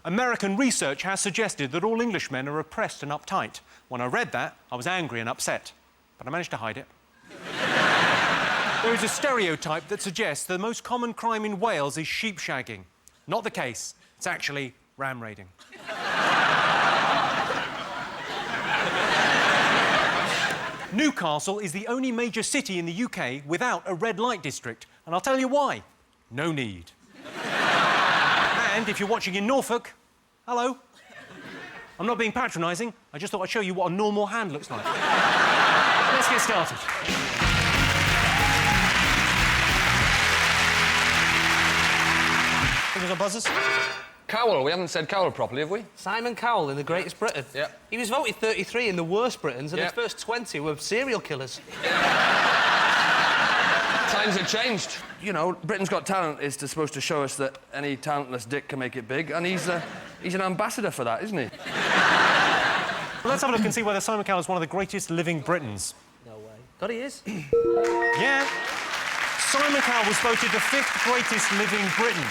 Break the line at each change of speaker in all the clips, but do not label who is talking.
American research has suggested that all Englishmen are oppressed and uptight. When I read that, I was angry and upset, but I managed to hide it. There is a stereotype that suggests the most common crime in Wales is sheep shagging. Not the case. It's actually ram raiding. Newcastle is the only major city in the UK without a red light district, and I'll tell you why. No need. And if you're watching in Norfolk, hello. I'm not being patronising, I just thought I'd show you what a normal hand looks like. Let's get started. Fingers on buzzers.
Cowell, we haven't said Cowell properly, have we?
Simon Cowell in The Greatest Britain.
Yeah.
He was voted 33 in the worst Britons, and
Yeah.
his first 20 were serial killers.
Times have changed. You know, Britain's Got Talent is supposed to show us that any talentless dick can make it big, and he's an ambassador for that, isn't he?
Well, let's have a look and see whether Simon Cowell is one of the greatest living Britons.
No way. God, he is.
Yeah. Simon Cowell was voted the 5th greatest living Briton.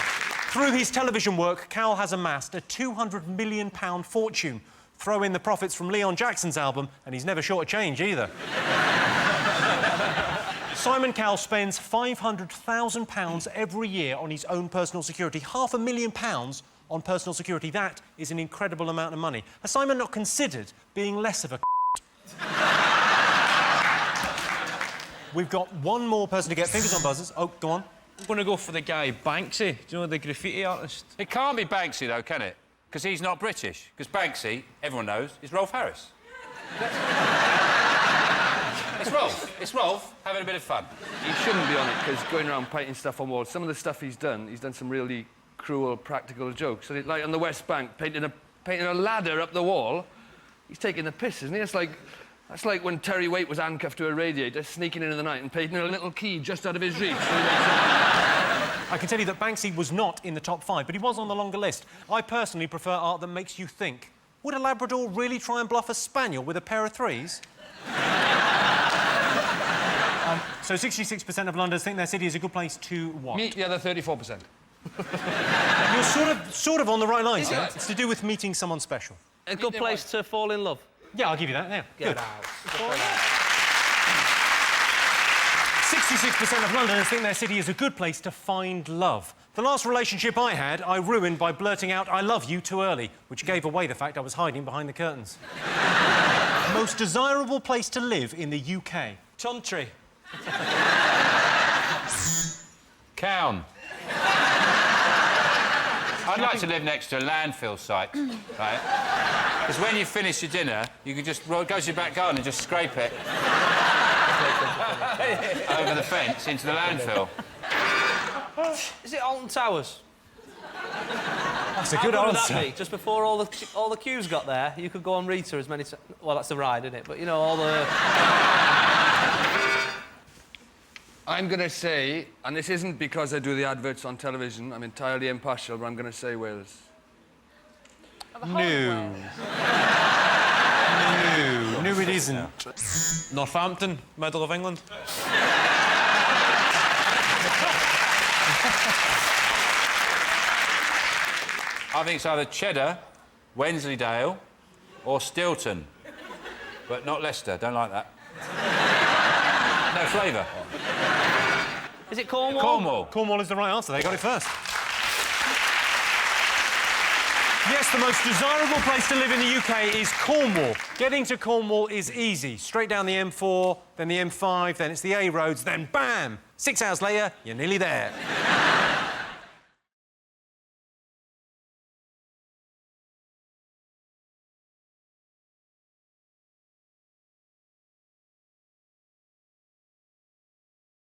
Through his television work, Cowell has amassed a £200 million fortune. Throw in the profits from Leon Jackson's album, and he's never short of change either. Simon Cowell spends £500,000 every year on his own personal security. £500,000 on personal security. That is an incredible amount of money. Has Simon not considered being less of a We've got one more person to get. Fingers on buzzers. Oh, go on.
I'm going to go for the guy Banksy. Do you know the graffiti artist?
It can't be Banksy, though, can it? Because he's not British. Because Banksy, everyone knows, is Rolf Harris. It's Rolf. It's Rolf having a bit of fun.
He shouldn't be on it, because going around painting stuff on walls, some of the stuff he's done some really cruel, practical jokes. So, like on the West Bank, painting a ladder up the wall, he's taking the piss, isn't he? That's like when Terry Waite was handcuffed to a radiator, sneaking in the night and painting a little key just out of his reach.
I can tell you that Banksy was not in the top 5, but he was on the longer list. I personally prefer art that makes you think. Would a Labrador really try and bluff a Spaniel with a pair of threes? So 66% of Londoners think their city is a good place to what?
Meet the other 34%.
You're sort of on the right lines, yeah? It's to do with meeting someone special.
A good place to fall in love.
Yeah, I'll give you that, yeah.
Get
Good.
out.
66% of Londoners think their city is a good place to find love. The last relationship I had, I ruined by blurting out "I love you" too early, which gave away the fact I was hiding behind the curtains. Most desirable place to live in the UK?
Chuntry.
Cown. I'd like to live next to a landfill site, right? Because when you finish your dinner, you can just go to your back garden and just scrape it over the fence into the landfill.
Is it Alton Towers?
That's a good
How good would
answer.
that be? Just before all the queues got there, you could go on Rita as many times. Well, that's the ride, isn't it? But, you know, all the...
I'm going to say, and this isn't because I do the adverts on television, I'm entirely impartial, but I'm going to say Wales.
No. No, it isn't.
Northampton, middle of England.
I think it's either Cheddar, Wensleydale, or Stilton. But not Leicester, don't like that. No flavour.
Is it Cornwall?
Cornwall.
Cornwall is the right answer. They got it first. Yes, the most desirable place to live in the UK is Cornwall. Getting to Cornwall is easy. Straight down the M4, then the M5, then it's the A roads, then bam! 6 hours later, you're nearly there.